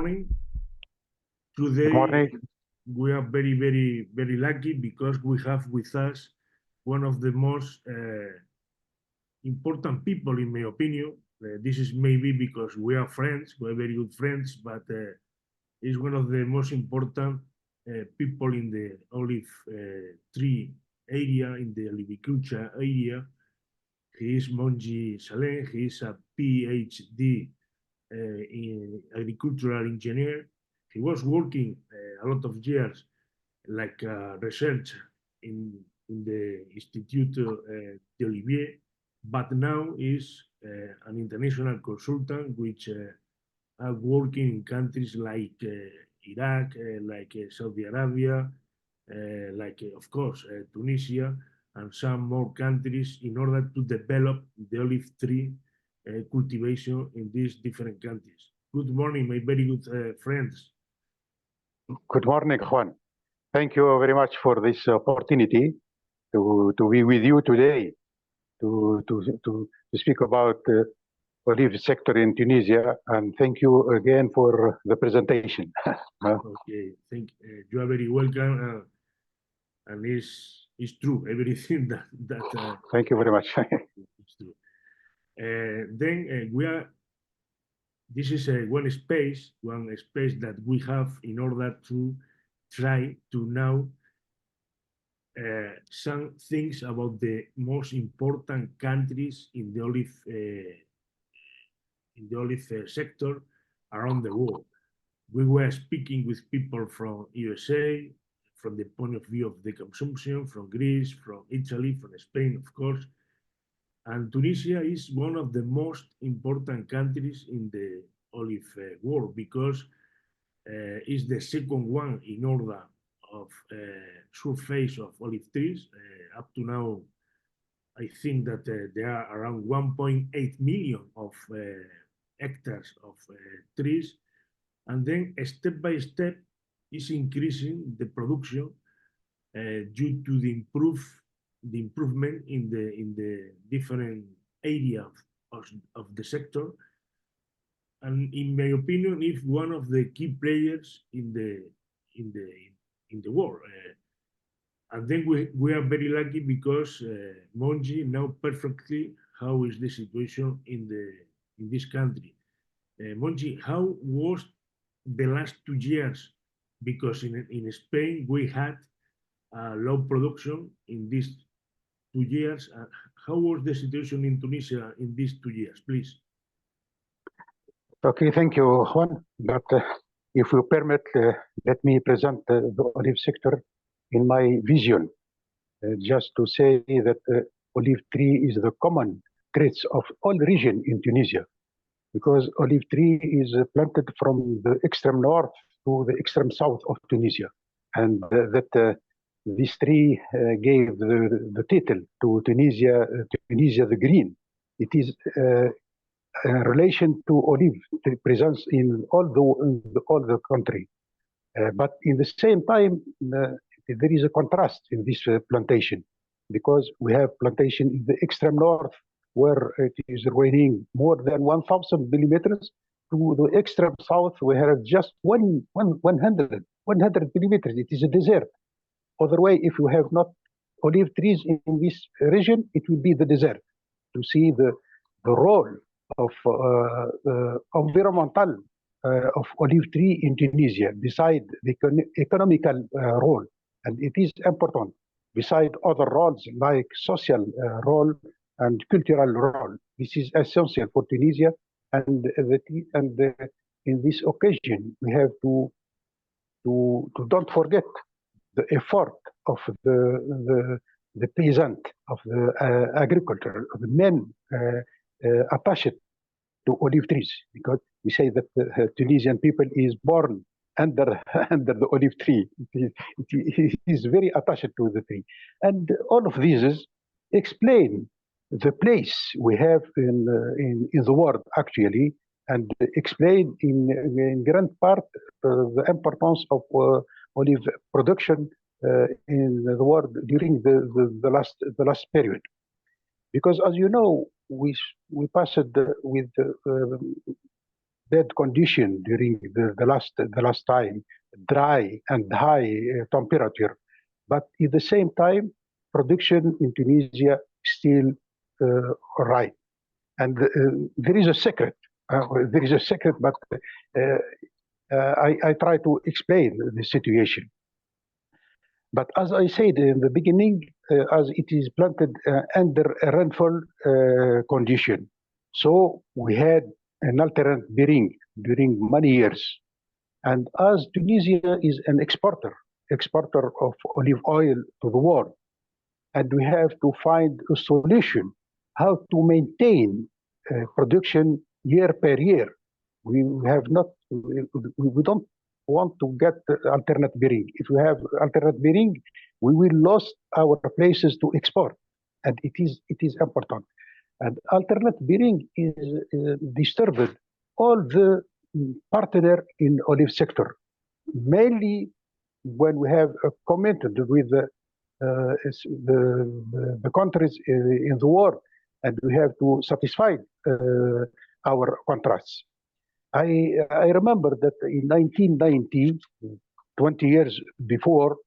morning. Good morning. Today we are very lucky because we have with us one of the most important people, in my opinion. This is maybe because we are friends, we're very good friends, but he's one of the most important people in the olive tree area, in the oliviculture area. He is Monji Msallem. He is a PhD in agricultural engineer. He was working a lot of years like research in the Institute de Olivier, but now is an international consultant which are working in countries like Iraq, like Saudi Arabia, like of course Tunisia, and some more countries in order to develop the olive tree cultivation in these different countries. Good morning, my very good friends. Good morning, Juan. Thank you very much for this opportunity to be with you today to speak about the olive sector in Tunisia, and thank you again for the presentation. Okay, you are very welcome, and it's true everything that. Thank you very much. It's true. Then we are. This is one space that we have in order to try to know some things about the most important countries in the olive sector around the world. We were speaking with people from USA, from the point of view of the consumption, from Greece, from Italy, from Spain, of course. And Tunisia is one of the most important countries in the olive world because it's the second one in order of surface of olive trees. Up to now, I think that there are around 1.8 million of hectares of trees. And then step by step is increasing the production due to the improvement in the different areas of the sector, and in my opinion, is one of the key players in the world. And then we are very lucky because Monji know perfectly how is the situation in this country. Monji, how was the last 2 years? Because in Spain we had low production in these 2 years. How was the situation in Tunisia in these 2 years, please? Okay, thank you, Juan. But if you permit, let me present the olive sector in my vision. Just to say that olive tree is the common traits of all region in Tunisia, because olive tree is planted from the extreme north to the extreme south of Tunisia, and this tree gave the title to Tunisia, Tunisia the green. It is in relation to olive presence in all the country, but in the same time there is a contrast in this plantation, because we have plantation in the extreme north where it is raining more than 1,000 millimeters, to the extreme south we have just 100 millimeters. It is a desert. Other way, if you have not olive trees in this region, it will be the desert. To see the role of environmental of olive tree in Tunisia, beside the economical role, and it is important, beside other roles like social role and cultural role. This is essential for Tunisia, and in this occasion we have to don't forget the effort of the peasant, of the agriculture, of the men attached to olive trees, because we say that the Tunisian people is born under the olive tree. It is very attached to the tree, and all of these explain the place we have in the world actually, and explain in grand part the importance of olive production in the world during the last period. Because as you know, we passed with bad condition during the last time, dry and high temperature. But at the same time, production in Tunisia still right. And there is a secret. There is a secret, but I try to explain the situation. But as I said in the beginning, as it is planted under a rainfall condition, so we had an alternate bearing during many years. And as Tunisia is an exporter of olive oil to the world, and we have to find a solution how to maintain production year per year. We don't want to get alternate bearing. If we have alternate bearing, we will lose our places to export, and it is important. And alternate bearing is disturbed all the partner in olive sector, mainly when we have commented with the countries in the world, and we have to satisfy our contracts. I remember that in 1990, 20 years before,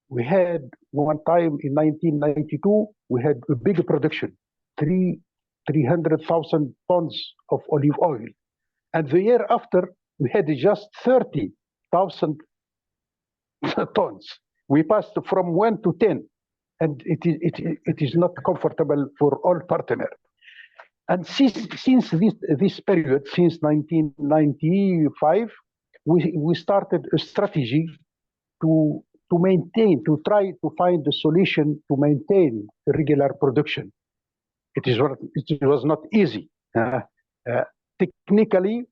we had one time in 1992, we had a big production, 300,000 tons of olive oil. And the year after, we had just 30,000 tons. We passed from 1 to 10, and it is not comfortable for all partners. And since this period, since 1995, we started a strategy to maintain, to try to find a solution to maintain regular production. It was not easy. Technically,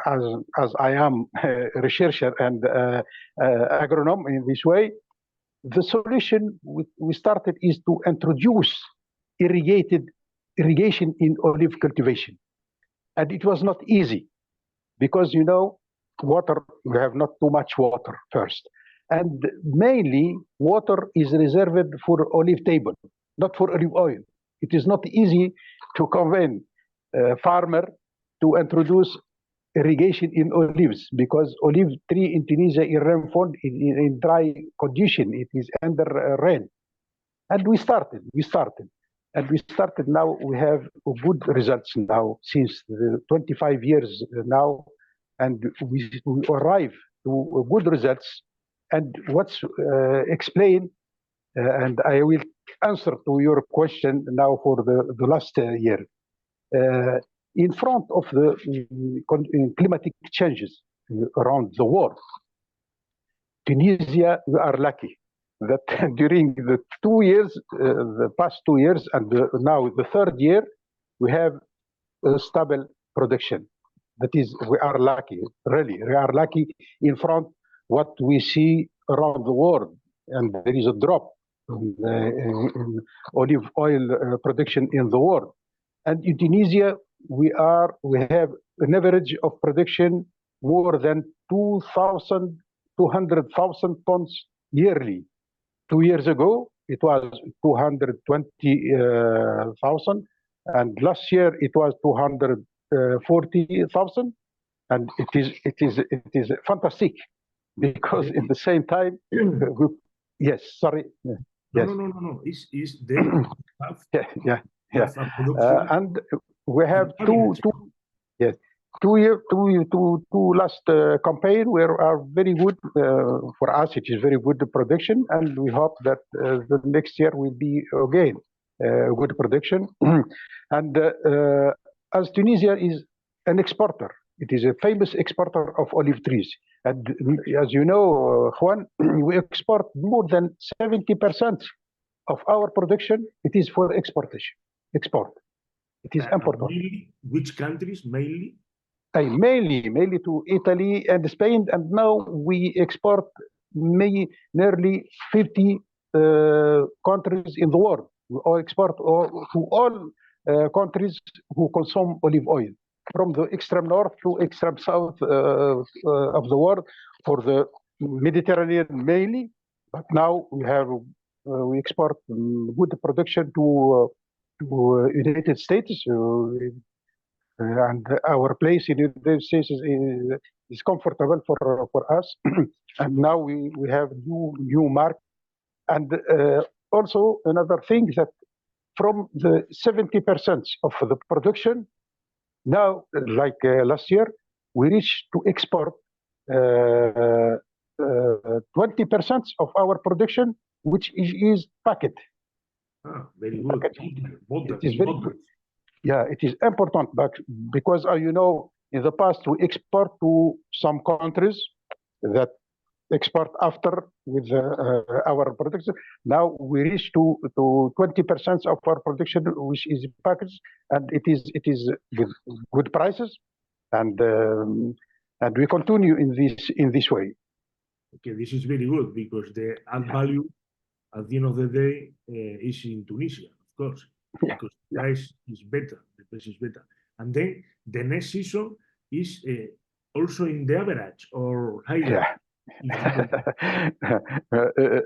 as I am a researcher and agronome in this way, the solution we started is to introduce irrigation in olive cultivation. And it was not easy because, you know, water, we have not too much water first. And mainly water is reserved for olive table, not for olive oil. It is not easy to convince a farmer to introduce irrigation in olives because olive tree in Tunisia is rainfall in dry condition. It is under rain. And we started. And we started now, we have good results now since 25 years now, and we arrive to good results. And what's explained, and I will answer to your question now for the last year. In front of the climatic changes around the world, Tunisia, we are lucky that during the 2 years, the past 2 years, and now the third year, we have a stable production. That is, we are lucky, really. We are lucky in front what we see around the world, and there is a drop in olive oil production in the world. And in Tunisia, we have an average of production more than 200,000 tons yearly. 2 years ago, it was 220,000, and last year it was 240,000, and it is fantastic because in the same time, yes, sorry, yes. No. Is they have and we have two last campaign where are very good for us. It is very good production, and we hope that the next year will be again good production. And as Tunisia is an exporter, it is a famous exporter of olive trees. And as you know, Juan, we export more than 70% of our production. It is for exportation. Export. It is important. Which countries mainly? Mainly to Italy and Spain, and now we export nearly 50 countries in the world. We all export to all countries who consume olive oil, from the extreme north to extreme south of the world, for the Mediterranean mainly. But now we export good production to United States, and our place in the United States is comfortable for us. And now we have new market. And also another thing that from the 70% of the production, now, like last year, we reached to export 20% of our production, which is packet. Very good. It is very good. Yeah, it is important, but because you know, in the past we export to some countries that export after with our production. Now we reach to 20% of our production, which is packaged, and it is with good prices, and we continue in this way. Okay, this is very good because the add value at the end of the day is in Tunisia, of course, because the price is better. The price is better, and then the next season is also in the average or higher.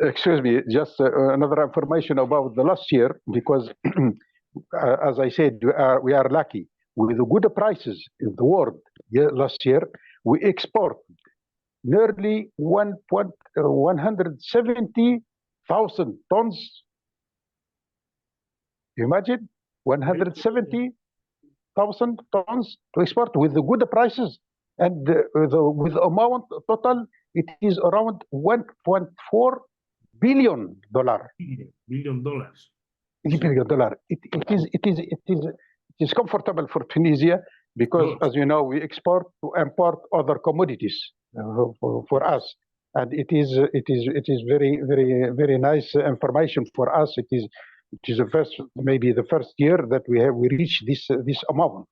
Excuse me, just another information about the last year, because as I said, we are lucky with the good prices in the world. Last year we export nearly 170,000 tons. Imagine 170,000 tons to export with the good prices, and with the amount total, it is around $1.4 billion. Billion dollars. It is comfortable for Tunisia because, as you know, we export to import other commodities for us, and it is very very nice information for us. It is maybe the first year that we reached this amount.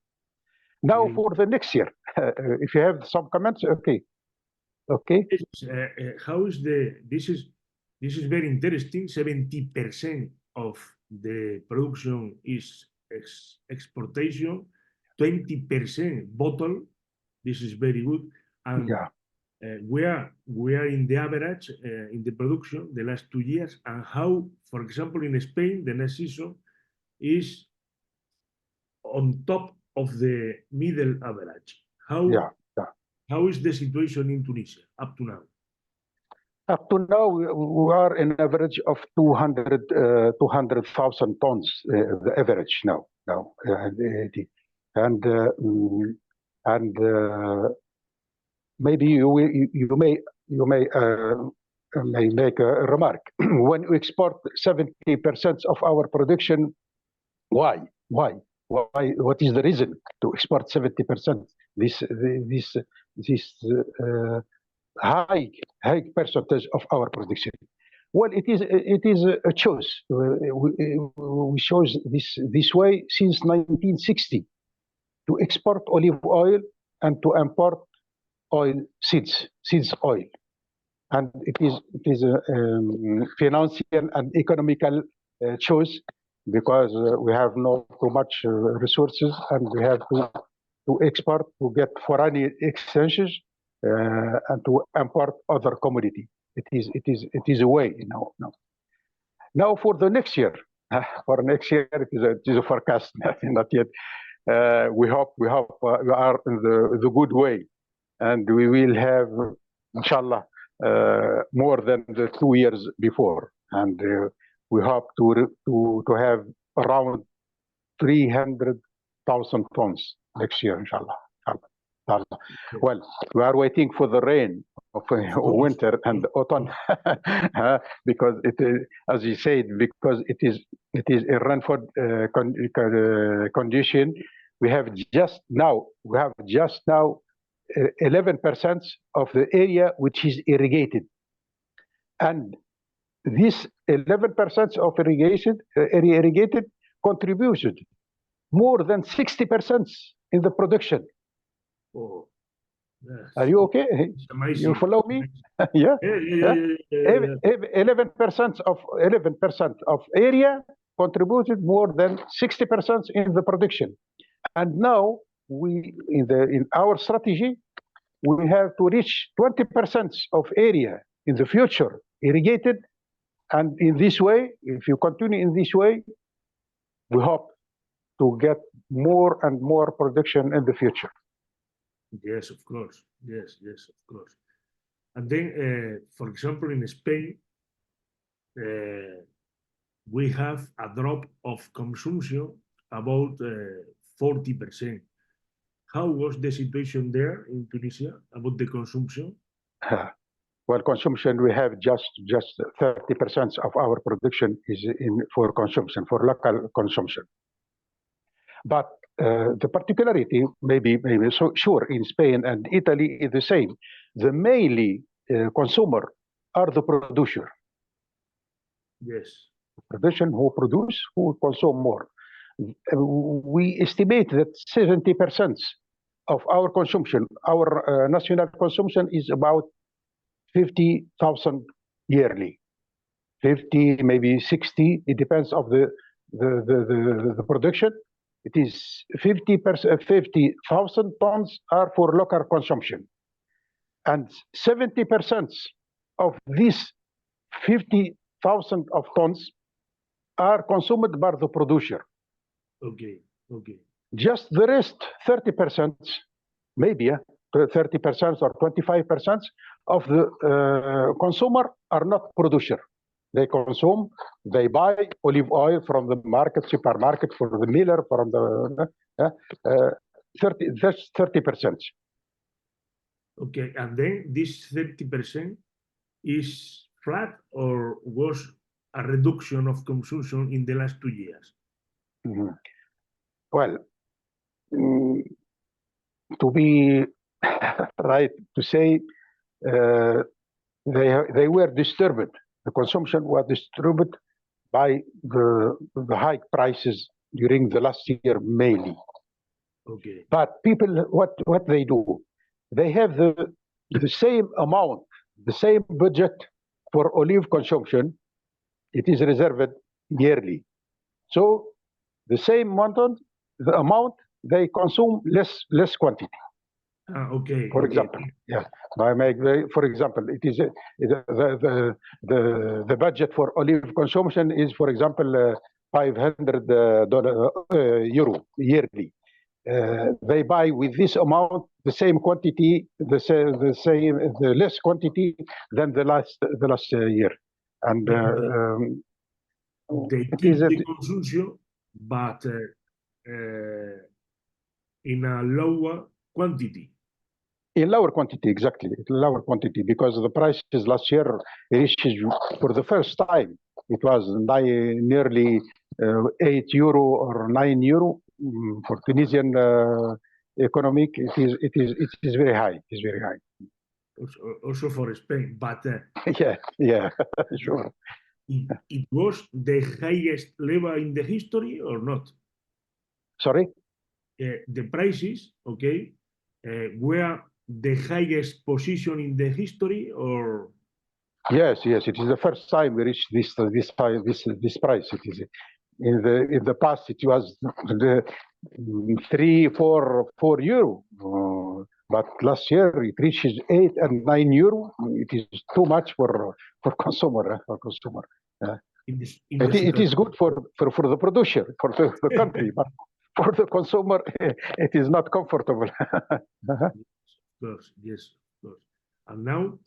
Now for the next year, if you have some comments, okay. How is this is very interesting. 70% of the production is exportation, 20% bottle. This is very good, and we are in the average in the production the last 2 years, and how, for example, in Spain, the next season is on top of the middle average. How is the situation in Tunisia up to now? Up to now, we are in average of 200,000 tons, the average now. And maybe you may make a remark. When we export 70% of our production, why? What is the reason to export 70%? This high percentage of our production. Well, it is a choice. We chose this way since 1960 to export olive oil and to import seeds oil, and it is a financial and economical choice, because we have not too much resources, and we have to export to get foreign exchanges and to import other commodity. It is a way, you know. Now for the next year, it is a forecast, not yet. We hope we are in the good way, and we will have, inshallah, more than the 2 years before, and we hope to have around 300,000 tons next year, inshallah. Well, we are waiting for the rain of winter and autumn, because it is, as you said, because it is a rainfall condition. We have just now 11% of the area which is irrigated, and this 11% of irrigated contributed more than 60% in the production. Oh, yes. Are you okay? You follow me? Yeah. 11% of area contributed more than 60% in the production, and now in our strategy we have to reach 20% of area in the future irrigated, and in this way, if you continue in this way, we hope to get more and more production in the future. Yes, of course. Yes, yes, of course. And then, for example, in Spain, we have a drop of consumption about 40%. How was the situation there in Tunisia about the consumption? Well, consumption, we have just 30% of our production is for consumption, for local consumption. But the particularity, maybe so sure, in Spain and Italy is the same. The mainly consumer are the producer. Yes. Production who produce, who consume more. We estimate that 70% of our consumption, our national consumption is about 50,000 yearly. 50, maybe 60, it depends of the production. It is 50,000 tons are for local consumption. And 70% of these 50,000 of tons are consumed by the producer. Okay, okay. Just the rest, 30%, maybe 30% or 25% of the consumer are not producer. They consume, they buy olive oil from the market, supermarket, for the miller, from the 30%. Okay, and then this 30% is flat or was a reduction of consumption in the last 2 years? Mm-hmm. Well, to be right to say, they were disturbed. The consumption was disturbed by the high prices during the last year mainly. Okay. But people, what they do, they have the same amount, the same budget for olive consumption. It is reserved yearly. So the same amount they consume less quantity. Okay. For example, yeah. For example, it is the budget for olive consumption is, for example, $500 early. They buy with this amount the same quantity, the less quantity than the last year, and they keep the consumption, but in a lower quantity. In lower quantity, exactly, lower quantity, because the prices last year reached for the first time. It was nearly €8 or €9 for Tunisian economic. It is very high. It is very high. Also for Spain, but yeah, sure. It was the highest level in the history or not? Sorry? The prices, okay, were the highest position in the history, or? Yes, it is the first time we reached this price. It is in the past it was the €3-4, but last year it reaches €8 and €9. It is too much for consumer. It is good for the producer, for the country, but for the consumer it is not comfortable. Of course, yes, of course. And now,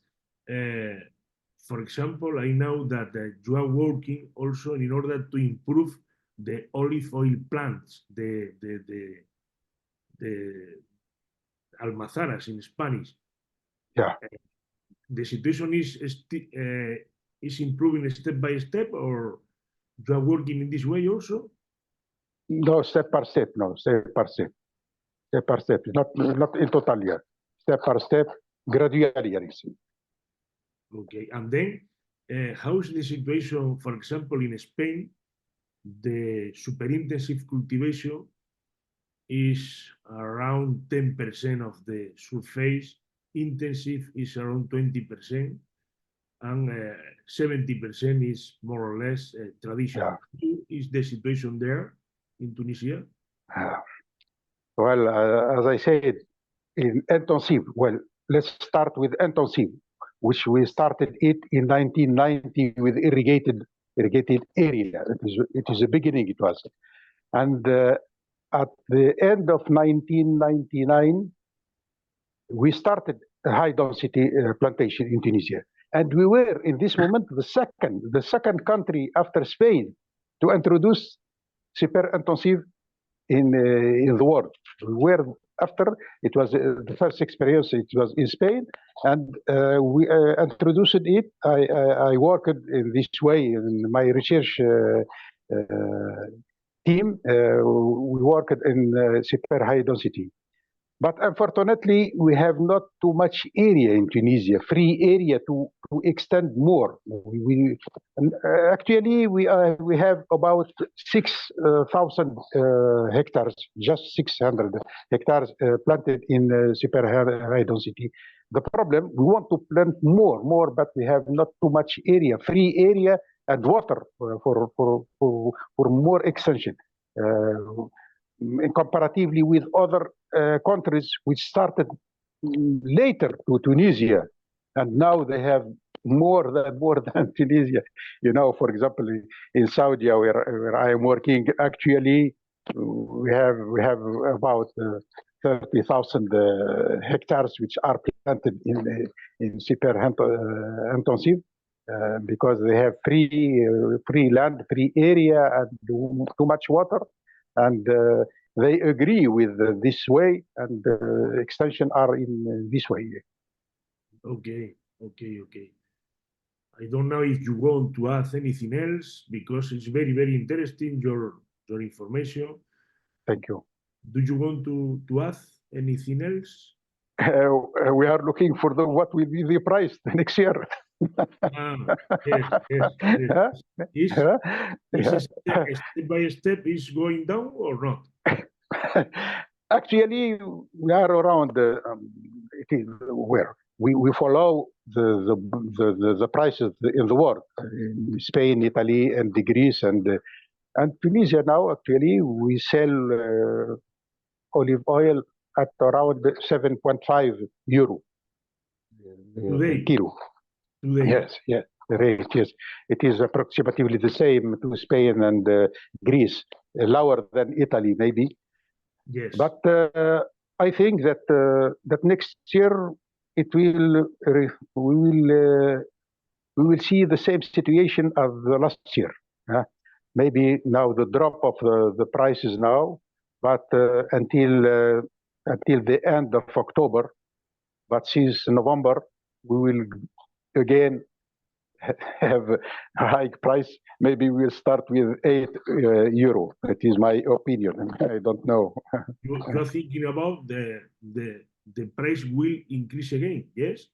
for example, I know that you are working also in order to improve the olive oil plants, the almazaras in Spanish. Yeah. The situation is improving step by step, or you are working in this way also? No, step by step. No, step by step. Step by step. Not in total yet. Step by step, gradually. Okay, and then how is the situation, for example, in Spain? The super-intensive cultivation is around 10% of the surface, intensive is around 20%, and 70% is more or less traditional. Yeah. How is the situation there in Tunisia? Well, as I said, in intensive, well, let's start with intensive, which we started it in 1990 with irrigated area. It is the beginning. It was, and at the end of 1999, we started a high-density plantation in Tunisia. And we were, in this moment, the second country after Spain to introduce super intensive in the world. We were after, it was the first experience, it was in Spain, and we introduced it. I worked in this way in my research team. We worked in super high density. But unfortunately, we have not too much area in Tunisia, free area to extend more. Actually, we have about 6,000 hectares, just 600 hectares planted in super high density. The problem, we want to plant more, but we have not too much area, free area and water for more extension. Comparatively with other countries which started later to Tunisia, and now they have more than Tunisia. You know, for example, in Saudi, where I am working, actually we have about 30,000 hectares which are planted in super intensive. Because they have free land, free area, and too much water, and they agree with this way, and extension are in this way. Okay. I don't know if you want to add anything else, because it's very interesting, your information. Thank you. Do you want to add anything else? We are looking for what will be the price next year. Yes. Is step by step is going down or not? Actually, we are around where we follow the prices in the world, in Spain, Italy, and Greece, and Tunisia. Now, actually, we sell olive oil at around 7.5 euro Today. Kilo. Today. Yes. The rate, yes. It is approximately the same to Spain and Greece, lower than Italy, maybe. Yes. But I think that that next year we will see the same situation as the last year. Maybe now the drop of the prices now, but until the end of October. But since November, we will again have a high price. Maybe we'll start with 8 euro. That is my opinion. I don't know. You're thinking about the price will increase again, yes?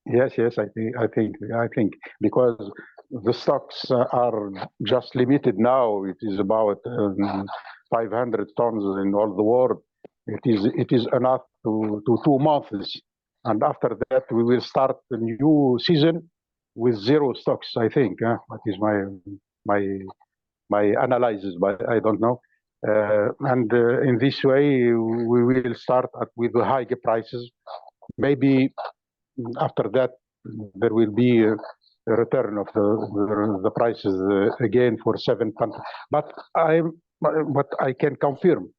Yes. I think because the stocks are just limited now. It is about 500 tons in all the world. It is enough to 2 months, and after that we will start a new season with 0 stocks. I think that is my analysis, but I don't know. And in this way, we will start with the higher prices. Maybe after that, there will be a return of the prices again for 7 countries. But I can confirm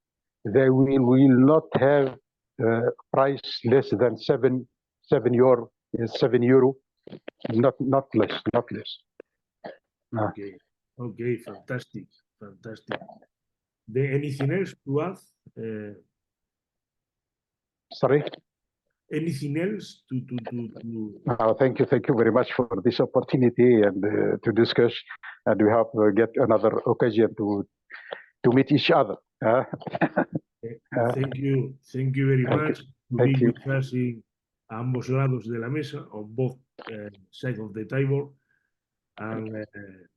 they will not have price less than 7 euro, not less. Okay, fantastic. Anything else to add? Sorry? Anything else to Thank you very much for this opportunity and to discuss, and we hope we get another occasion to meet each other. Thank you very much for being with us in ambos lados de la mesa, on both sides of the table, and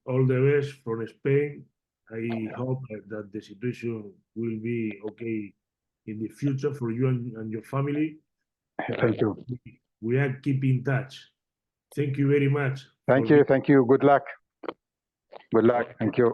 all the best from Spain. I hope that the situation will be okay in the future for you and your family. Thank you. We are keeping in touch. Thank you very much. Thank you. Good luck. Thank you.